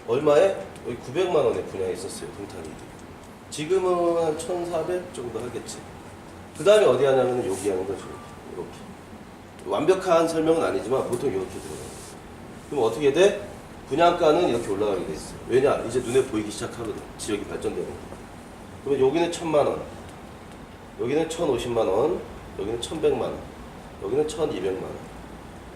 얼마에? 여기 900만 원에 분양했었어요. 동탄이. 지금은 한 1,400 정도 하겠지. 그 다음에 어디 하냐면 여기 하는 거죠. 이렇게. 완벽한 설명은 아니지만 보통 이렇게 들어가요. 그럼 어떻게 돼? 분양가는 이렇게 올라가게 돼 있어요. 왜냐? 이제 눈에 보이기 시작하거든. 지역이 발전되는 거. 그러면 여기는 1,000만 원, 여기는 1,050만 원, 여기는 1,100만 원, 여기는 1,200만 원.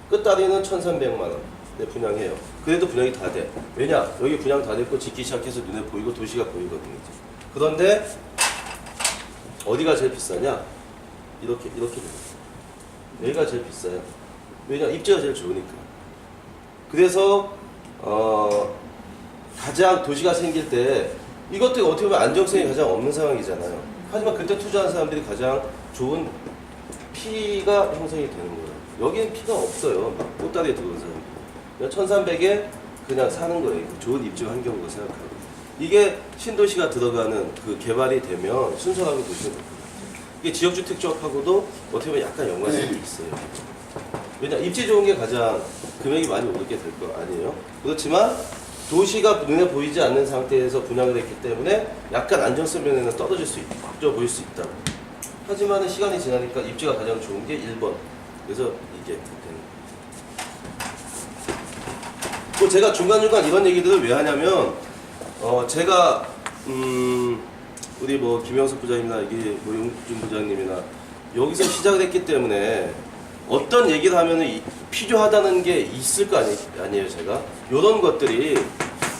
끝다리는 1,300만 원. 네, 분양해요. 그래도 분양이 다 돼. 왜냐? 여기 분양 다 됐고 짓기 시작해서 눈에 보이고 도시가 보이거든요. 이제. 그런데 어디가 제일 비싸냐? 이렇게 돼요. 여기가 제일 비싸요. 왜냐? 입지가 제일 좋으니까. 그래서 가장 도시가 생길 때 이것도 어떻게 보면 안정성이 가장 없는 상황이잖아요. 하지만 그때 투자한 사람들이 가장 좋은 피가 형성이 되는 거예요. 여기는 피가 없어요. 꽃다리에 들어온 사람들. 1,300에 그냥 사는 거예요. 좋은 입지 환경으로 생각하고. 이게 신도시가 들어가는 그 개발이 되면 순서라고 보시면 됩니다. 이게 지역주택 조합하고도 어떻게 보면 약간 연관성이 있어요. 왜냐, 입지 좋은 게 가장 금액이 많이 오르게 될 거 아니에요. 그렇지만 도시가 눈에 보이지 않는 상태에서 분양을 했기 때문에 약간 안정성 면에는 떨어질 수 있죠. 보일 수 있다. 하지만 시간이 지나니까 입지가 가장 좋은 게 1번. 그래서 이게 되는 거예요. 또 제가 중간중간 이런 얘기들을 왜 하냐면 제가 우리 뭐 김영석 부장님이나 이게 뭐 용준 부장님이나 여기서 시작을 했기 때문에 어떤 얘기를 하면 필요하다는 게 있을 거 아니에요, 제가. 이런 것들이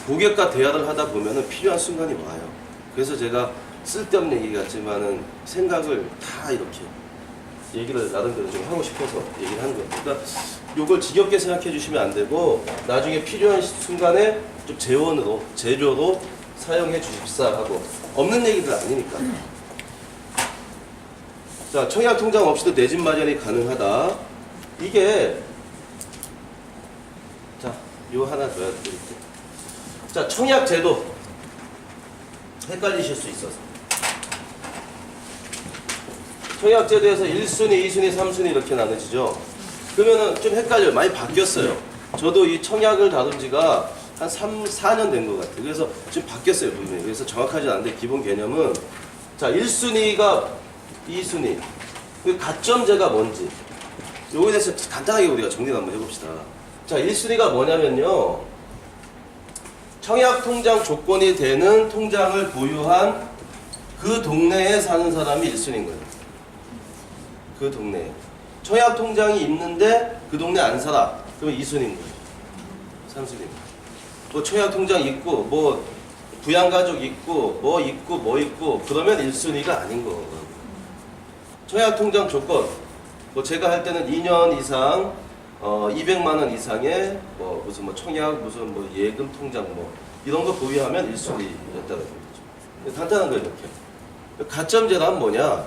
고객과 대화를 하다 보면 필요한 순간이 와요. 그래서 제가 쓸데없는 얘기 같지만은 생각을 다 이렇게 얘기를 나름대로 좀 하고 싶어서 얘기를 하는 거예요. 그러니까 이걸 지겹게 생각해 주시면 안 되고 나중에 필요한 순간에 좀 재료로 사용해 주십사 하고 없는 얘기들 아니니까. 자, 청약 통장 없이도 내 집 마련이 가능하다. 이게 자, 요 하나 더 드릴게요. 자, 청약 제도 헷갈리실 수 있어서 청약 제도에서 1순위, 2순위, 3순위 이렇게 나눠지죠. 그러면은 좀 헷갈려요. 많이 바뀌었어요. 저도 이 청약을 다룬 지가 한 4년 된 것 같아요. 그래서 지금 바뀌었어요, 분명히. 그래서 정확하지 않은데 기본 개념은 자, 1순위가 2순위. 그 가점제가 뭔지 요거에 대해서 간단하게 우리가 정리를 한번 해봅시다. 자, 1순위가 뭐냐면요, 청약통장 조건이 되는 통장을 보유한 그 동네에 사는 사람이 1순위인 거예요. 그 동네에 청약통장이 있는데 그 동네 안 살아. 그러면 2순위인 거예요. 3순위입니다. 뭐 청약통장 있고 뭐 부양가족 있고 뭐 있고 그러면 1순위가 아닌 거예요. 청약통장 조건, 뭐 제가 할 때는 2년 이상, 200만 원 이상의 뭐 무슨 뭐 청약, 무슨 뭐 예금 통장 뭐 이런 거 보유하면 1순위였다는 거죠. 간단한 거예요, 이렇게. 가점제란 뭐냐?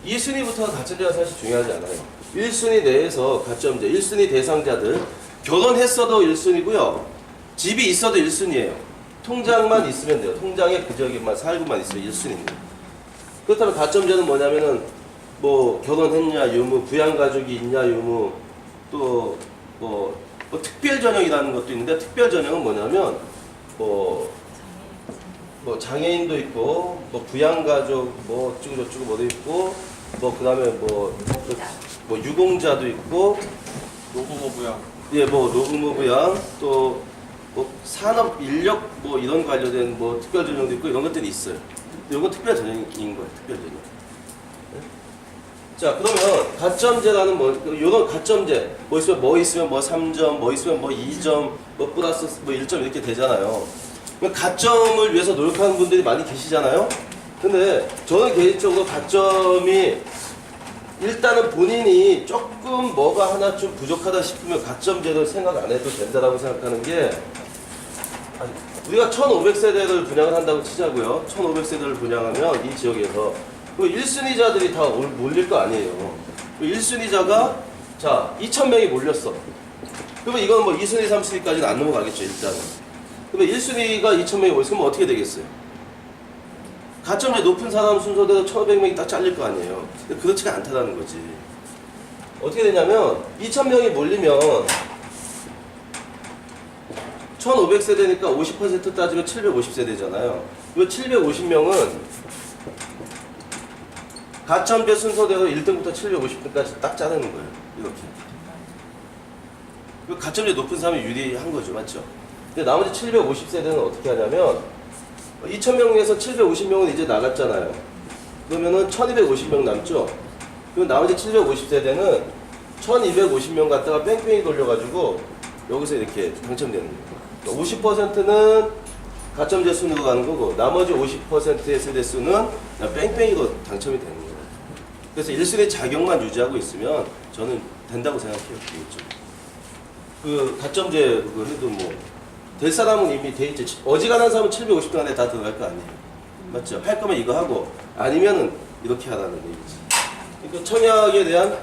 2순위부터는 가점제가 사실 중요하지 않아요. 1순위 내에서 가점제, 1순위 대상자들 결혼했어도 1순위고요. 집이 있어도 1순위예요. 통장만 있으면 돼요. 통장에 그 지역에만 살고만 있으면 1순위입니다. 그렇다면 가점제는 뭐냐면은 뭐 결혼했냐 유무, 부양가족이 있냐 유무, 또 뭐 특별 전형이라는 것도 있는데 특별 전형은 뭐냐면 뭐 장애인도 있고 뭐 부양가족 뭐 어쩌고 저쩌고 뭐도 있고 뭐 그다음에 뭐 유공자도 있고 노부모 부양, 예, 뭐 노부모 부양, 또 뭐 산업 인력 뭐 이런 관련된 뭐 특별 전형도 있고 이런 것들이 있어요. 이건 특별 전형인 거예요. 특별 전형. 자, 그러면 가점제라는 요런 가점제 뭐 있으면 뭐 3점, 뭐 있으면 뭐 2점, 뭐 플러스 뭐 1점 이렇게 되잖아요. 가점을 위해서 노력하는 분들이 많이 계시잖아요. 근데 저는 개인적으로 가점이 일단은 본인이 조금 뭐가 하나 좀 부족하다 싶으면 가점제를 생각 안 해도 된다라고 생각하는 게, 우리가 1500세대를 분양을 한다고 치자고요. 1500세대를 분양하면 이 지역에서 그 1순위자들이 다 몰릴 거 아니에요. 1순위자가 자 2000명이 몰렸어. 그러면 이건 뭐 2순위, 3순위까지는 안 넘어가겠죠, 일단은. 그러면 1순위가 2000명이 몰렸으면 어떻게 되겠어요? 가점제 높은 사람 순서대로 1500명이 딱 잘릴 거 아니에요. 근데 그렇지가 않다라는 거지. 어떻게 되냐면 2000명이 몰리면 1500세대니까 50% 따지면 750세대잖아요. 이 750명은 가점제 순서대로 1등부터 750등까지 딱 자르는 거예요. 이렇게. 가점제 높은 사람이 유리한 거죠. 맞죠? 근데 나머지 750세대는 어떻게 하냐면 2000명 중에서 750명은 이제 나갔잖아요. 그러면은 1250명 남죠? 그럼 나머지 750세대는 1250명 갖다가 뺑뺑이 돌려가지고 여기서 이렇게 당첨되는 거예요. 50%는 가점제 순으로 가는 거고 나머지 50%의 세대 수는 그냥 뺑뺑이로 당첨이 되는 거예요. 그래서 1순위 자격만 유지하고 있으면 저는 된다고 생각해요. 그 가점제 그거 해도 뭐 될 사람은 이미 돼 있지. 어지간한 사람은 750등 안에 다 들어갈 거 아니에요. 맞죠? 할 거면 이거 하고 아니면은 이렇게 하라는 얘기지. 그러니까 청약에 대한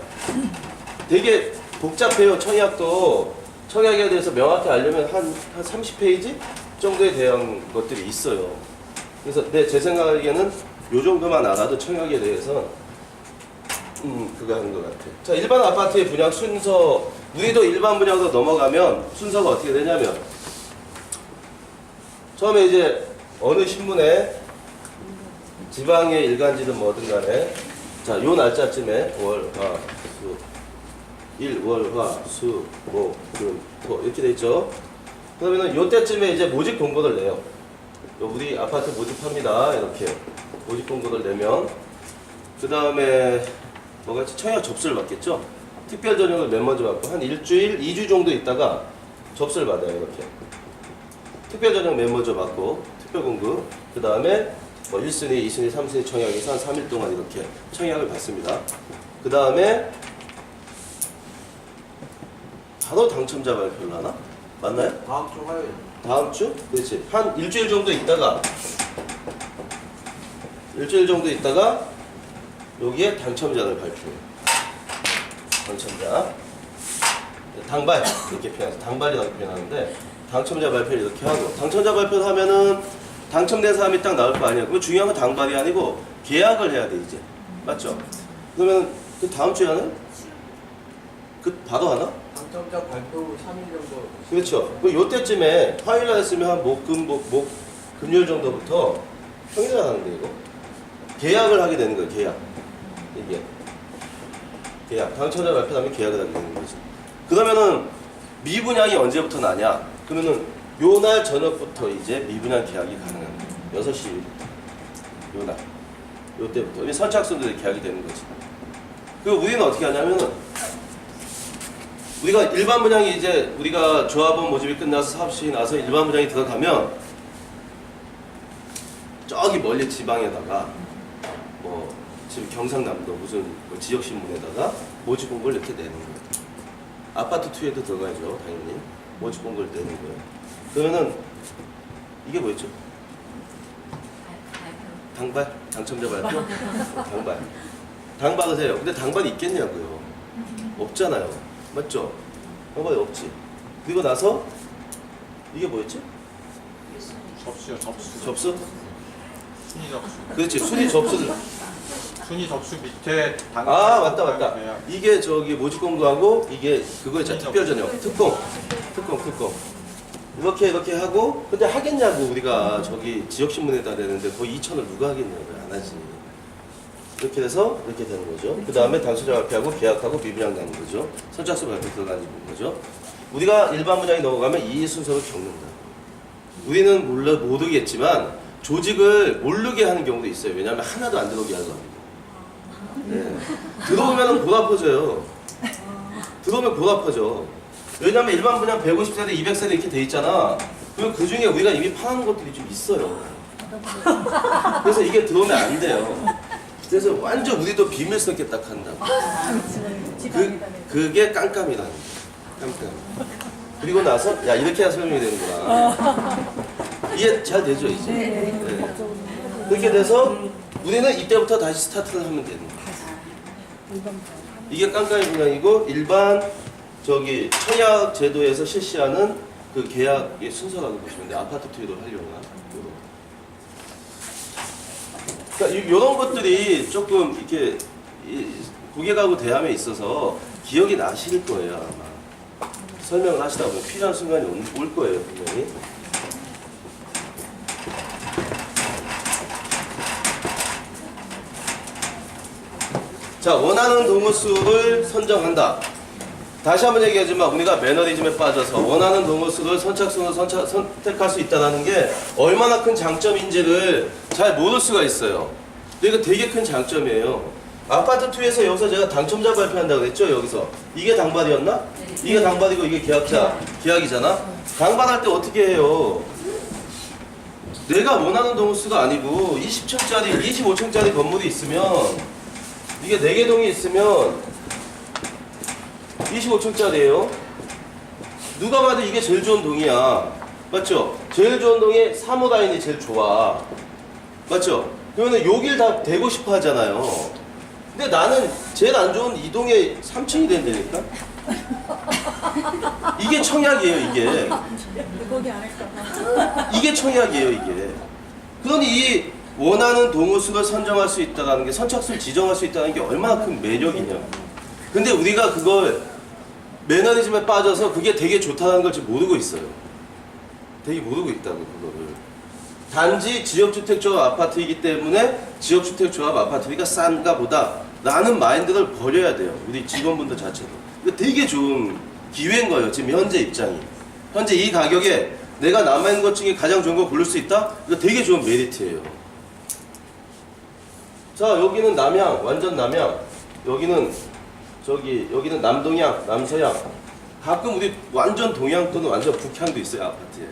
되게 복잡해요. 청약도 청약에 대해서 명확히 알려면 한 30페이지 정도에 대한 것들이 있어요. 그래서 제 생각에는 요 정도만 알아도 청약에 대해서 그거 하는 것 같아요. 자, 일반 아파트의 분양 순서, 우리도 일반 분양으로 넘어가면 순서가 어떻게 되냐면 처음에 이제 어느 신문에 지방의 일간지든 뭐든 간에 자, 요 날짜쯤에 월, 화, 수, 일, 월, 화, 수, 목, 금, 토 이렇게 돼 있죠. 그러면은 요때쯤에 이제 모집 공고를 내요. 우리 아파트 모집합니다. 이렇게 모집 공고를 내면 그 다음에 뭐가 있지? 청약 접수를 받겠죠. 특별 전형을 맨 먼저 받고 한 일주일, 2주 정도 있다가 접수를 받아요. 이렇게 특별 전형 맨 먼저 받고 특별 공급 그 다음에 뭐 1순위, 2순위, 3순위 청약에서 한 3일 동안 이렇게 청약을 받습니다. 그 다음에 바로 당첨자 발표를 하나? 맞나요? 다음 주 화요일. 다음 주? 그렇지. 한 일주일 정도 있다가 여기에 당첨자를 발표해요. 당첨자. 당발 이렇게 표현해서 당발이라고 표현하는데 당첨자 발표를 이렇게 하고 당첨자 발표를 하면은 당첨된 사람이 딱 나올 거 아니야. 그럼 중요한 건 당발이 아니고 계약을 해야 돼 이제. 맞죠? 그러면 그 다음 주에 하는? 그 바로 하나? 당첨자 발표 후 3일 정도. 그렇죠. 그 요때쯤에 화요일날 했으면 한 금요일 정도부터 평일날 하는데 이거 계약을 하게 되는 거예요. 이게 계약. 당첨자 발표하면 계약을 하게 되는 거지. 그러면은 미분양이 언제부터 나냐? 그러면은 요날 저녁부터 이제 미분양 계약이 가능한 거예요. 6시 요날 요때부터 선착순들이 계약이 되는 거지. 그리고 우리는 어떻게 하냐면은 우리가 일반 분양이 이제 우리가 조합원 모집이 끝나서 사업 시행이 나서 일반 분양이 들어가면 저기 멀리 지방에다가 뭐 지금 경상남도 무슨 뭐 지역 신문에다가 모집 공고를 이렇게 내는 거예요. 아파트 투에도 들어가야죠, 당연히. 모집 공고를 내는 거예요. 그러면은 이게 뭐였죠? 당발? 당첨자 발표? 당발을 해요. 근데 당발이 있겠냐고요. 없잖아요. 맞죠? 당발이 없지. 그리고 나서 이게 뭐였지? 접수요, 접수. 접수? 순위 접수. 그렇지. 순위 접수를. 순위 접수 밑에 아, 맞다. 이게 저기 모집 공고하고 이게 그거 있잖아. 특별 전형. 특공. 이렇게 하고 근데 하겠냐고 우리가 저기 지역신문에다 내는데 거의 2천을 누가 하겠냐고요. 안 하지. 이렇게 돼서 이렇게 되는 거죠. 그 다음에 당첨자 발표하고 계약하고 미분양 가는 거죠. 선착순 발표 들어가는 거죠. 우리가 일반 분양이 넘어가면 이 순서를 겪는다. 우리는 모르겠지만 조직을 모르게 하는 경우도 있어요. 왜냐하면 하나도 안 들어오게 하거든요. 네. 들어오면 골 아파져요. 들어오면 골 아파져. 왜냐하면 일반 분양 150세대, 200세대 이렇게 돼 있잖아. 그리고 그 중에 우리가 이미 파는 것들이 좀 있어요. 그래서 이게 들어오면 안 돼요. 그래서 완전 우리도 비밀스럽게 딱 한다고. 그게 깜깜이라는 거야. 깜깜. 그리고 나서 야 이렇게 해야 설명이 되는구나. 이해 잘 되죠 이제. 네. 그렇게 돼서 우리는 이때부터 다시 스타트를 하면 되는 거야. 이게 깜깜이 분양이고 일반 저기 청약 제도에서 실시하는 그 계약의 순서라고 보시면 돼요. 아파트 투기를 하려면. 그러니까 이런 것들이 조금 이렇게 고객하고 대함에 있어서 기억이 나실 거예요 아마. 설명을 하시다 보면 필요한 순간이 올 거예요, 분명히. 자, 원하는 동호수를 선정한다. 다시 한번 얘기하지만 우리가 매너리즘에 빠져서 원하는 동호수를 선착순으로 선택할 수 있다는 게 얼마나 큰 장점인지를 잘 모를 수가 있어요. 근데 이거 되게 큰 장점이에요. 아파트 2에서 여기서 제가 당첨자 발표한다고 그랬죠? 여기서. 이게 당발이었나? 이게 당발이고 이게 계약이잖아? 당발할 때 어떻게 해요? 내가 원하는 동호수가 아니고 20층짜리, 25층짜리 건물이 있으면 이게 4개 동이 있으면 25층짜리예요. 누가 봐도 이게 제일 좋은 동이야. 맞죠? 제일 좋은 동에 사무라인이 제일 좋아. 맞죠? 그러면 여길 다 대고 싶어 하잖아요. 근데 나는 제일 안 좋은 이 동에 3층이 된다니까? 이게 청약이에요, 이게. 거기 안 할까? 이게 청약이에요, 이게. 그러니 이 원하는 동호수를 선정할 수 있다는 게, 선착순을 지정할 수 있다는 게 얼마나 큰 매력이냐. 근데 우리가 그걸 매너리즘에 빠져서 그게 되게 좋다는 걸 지금 모르고 있어요. 되게 모르고 있다고, 그거를. 단지 지역주택조합 아파트이기 때문에 지역주택조합 아파트가 싼가 보다 라는 마인드를 버려야 돼요. 우리 직원분들 자체도. 이거 되게 좋은 기회인 거예요, 지금 현재 입장이. 현재 이 가격에 내가 남아있는 것 중에 가장 좋은 거 고를 수 있다? 이거 되게 좋은 메리트예요. 자, 여기는 남향, 완전 남향. 여기는 남동향, 남서향. 가끔 우리 완전 동향 또는 완전 북향도 있어요, 아파트에.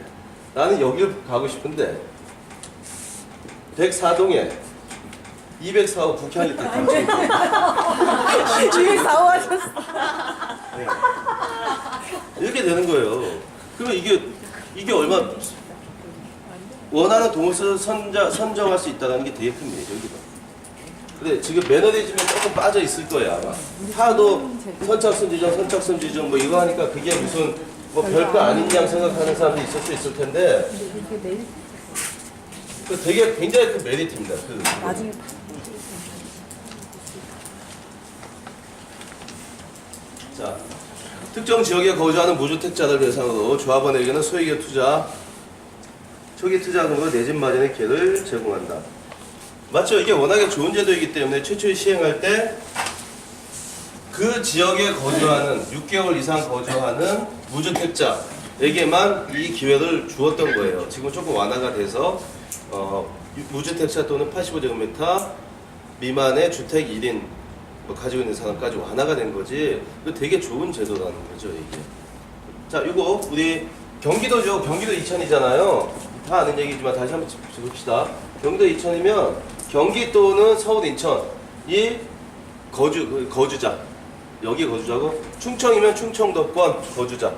나는 여기를 가고 싶은데 104동에 204호 북향이 딱 당첨이 돼요. 204호 하셨어. 네. 이렇게 되는 거예요. 그러면 이게 얼마 원하는 동호수를 선정할 수 있다는 게 되게 큰 매력이다. 근데 지금 매너리즘에 조금 빠져 있을 거야 아마. 하도 선착순 지정 뭐 이거 하니까 그게 무슨 뭐 별거 아닌 양 생각하는 사람도 있을 수 있을 텐데 그 되게 굉장히 큰 메리트입니다. 나중에 자, 특정 지역에 거주하는 무주택자들 대상으로 조합원에게는 소액의 투자, 초기 투자금으로 내 집 마련의 기회를 제공한다. 맞죠? 이게 워낙에 좋은 제도이기 때문에 최초에 시행할 때 그 지역에 거주하는 6개월 이상 거주하는 무주택자에게만 이 기회를 주었던 거예요. 지금 조금 완화가 돼서 무주택자 또는 85제곱미터 미만의 주택 1인 가지고 있는 사람까지 완화가 된 거지. 이거 되게 좋은 제도라는 거죠, 이게. 자, 이거 우리 경기도죠. 경기도 이천이잖아요. 다 아는 얘기지만 다시 한번 짚읍시다. 경기도 이천이면 경기 또는 서울, 인천 이 거주자 여기 거주자고, 충청이면 충청도권 거주자,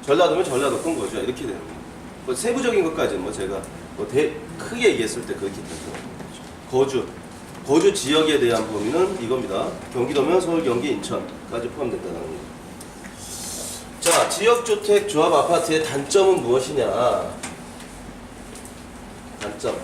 전라도면 전라도권 거주자 이렇게 되는 거예요. 뭐 세부적인 것까지는 뭐 제가 크게 얘기했을 때 그렇게 되죠. 거주 지역에 대한 범위는 이겁니다. 경기도면 서울, 경기, 인천까지 포함된다는 거예요. 자, 지역주택 조합 아파트의 단점은 무엇이냐? 단점.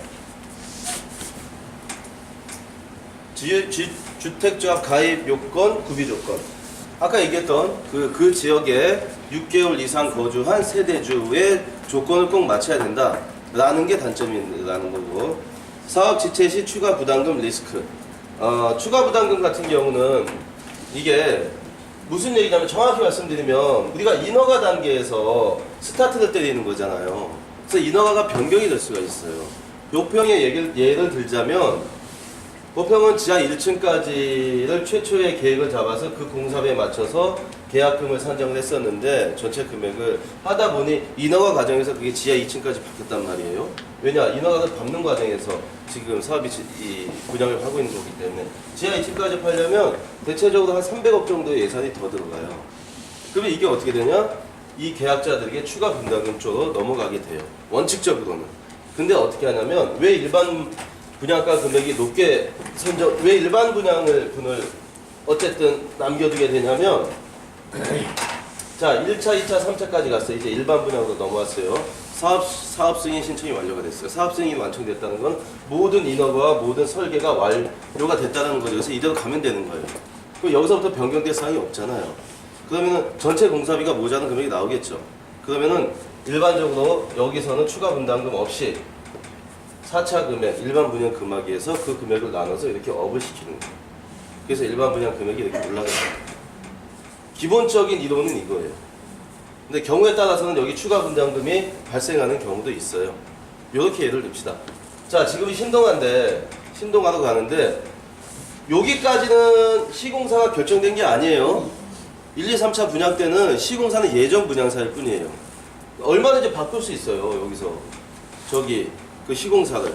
주택조합 가입 요건, 구비 조건. 아까 얘기했던 그 지역에 6개월 이상 거주한 세대주의 조건을 꼭 맞춰야 된다라는 게 단점이라는 거고, 사업 지체 시 추가 부담금 리스크. 추가 부담금 같은 경우는 이게 무슨 얘기냐면, 정확히 말씀드리면 우리가 인허가 단계에서 스타트를 때리는 거잖아요. 그래서 인허가가 변경이 될 수가 있어요. 보평의 예를 들자면, 보평은 지하 1층까지를 최초의 계획을 잡아서 그 공사비에 맞춰서 계약금을 산정을 했었는데, 전체 금액을 하다 보니 인허가 과정에서 그게 지하 2층까지 바뀌었단 말이에요. 왜냐? 인허가를 밟는 과정에서 지금 사업이 분양을 하고 있는 거기 때문에 지하 2층까지 팔려면 대체적으로 한 300억 정도의 예산이 더 들어가요. 그러면 이게 어떻게 되냐? 이 계약자들에게 추가 분담금 쪽으로 넘어가게 돼요, 원칙적으로는. 근데 어떻게 하냐면, 왜 일반 분양가 금액이 높게 왜 일반 분을 어쨌든 남겨두게 되냐면, 자, 1차, 2차, 3차까지 갔어요. 이제 일반 분양으로 넘어왔어요. 사업 승인 신청이 완료가 됐어요. 사업 승인이 완성됐다는 건 모든 인허가와 모든 설계가 완료가 됐다는 거죠. 그래서 이대로 가면 되는 거예요. 그럼 여기서부터 변경될 사항이 없잖아요. 그러면은 전체 공사비가 모자란 금액이 나오겠죠. 그러면은 일반적으로 여기서는 추가 분담금 없이 4차 금액, 일반 분양 금액에서 그 금액을 나눠서 이렇게 업을 시키는 거예요. 그래서 일반 분양 금액이 이렇게 올라가요. 기본적인 이론은 이거예요. 근데 경우에 따라서는 여기 추가 분담금이 발생하는 경우도 있어요. 이렇게 예를 듭시다. 자, 지금 신동아인데, 신동아로 가는데, 여기까지는 시공사가 결정된 게 아니에요. 1, 2, 3차 분양 때는 시공사는 예정 분양사일 뿐이에요. 얼마든지 바꿀 수 있어요, 여기서. 저기, 그 시공사를.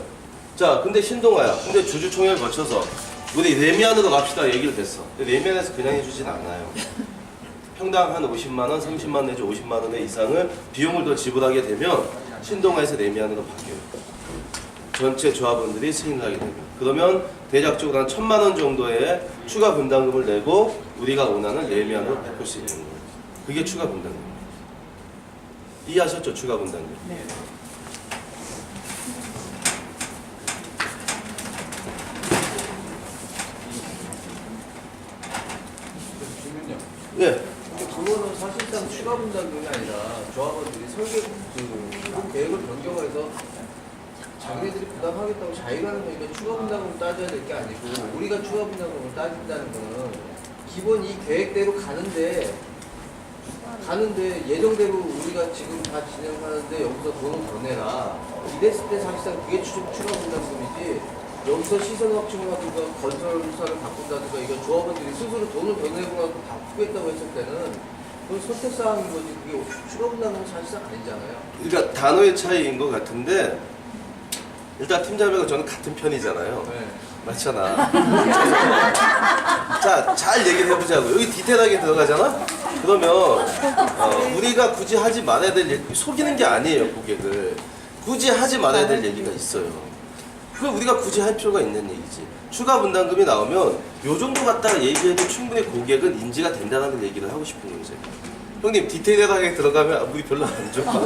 자, 근데 신동아야. 근데 주주총회를 거쳐서, 우리 레미안으로 갑시다 얘기를 했어. 근데 레미안에서 그냥 해주진 않아요. 평당 한 50만원, 30만원 내지 50만원 이상을 비용을 더 지불하게 되면 신동아에서 레미안으로 바뀌어요. 전체 조합원들이 승인을 하게 됩니다. 그러면 대략적으로 한 1,000만원 정도의 추가 분담금을 내고 우리가 원하는 레미안으로 바꿀 수 있는 거예요. 그게 추가 분담금입니다. 이해하셨죠? 추가 분담금. 네. 주민요. 예. 근데 그거는 사실상 추가 분담금이 아니라 조합원들이 설계 시공 계획을 변경해서 자기네들이 부담하겠다고 자기가 하는 거니까 추가 분담금을 따져야 될 게 아니고 우리가 추가 분담금을 따진다는 거는 기본 이 계획대로 가는데 예정대로 우리가 지금 다 진행하는데 여기서 돈을 더 내라 이랬을 때 사실상 그게 추가 분담금이지 여기서 시선 확충을 하든가 건설사를 바꾼다든가 이거 조합원들이 스스로 돈을 더 내고 갖고 바꾸겠다고 했을 때는 그건 선택사항인 거지 그게 추가 분담금은 사실상 아니잖아요. 그러니까 단어의 차이인 것 같은데 일단 팀장님과 저는 같은 편이잖아요. 네. 맞잖아. 자, 잘 얘기를 해보자고. 여기 디테일하게 들어가잖아? 그러면 우리가 굳이 하지 말아야 될 얘기, 속이는 게 아니에요, 고객을. 굳이 하지 말아야 될 얘기가 있어요. 그걸 우리가 굳이 할 필요가 있는 얘기지. 추가 분담금이 나오면 요 정도 갖다가 얘기해도 충분히 고객은 인지가 된다는 얘기를 하고 싶은 거죠. 형님, 디테일하게 들어가면 우리 별로 안 좋아.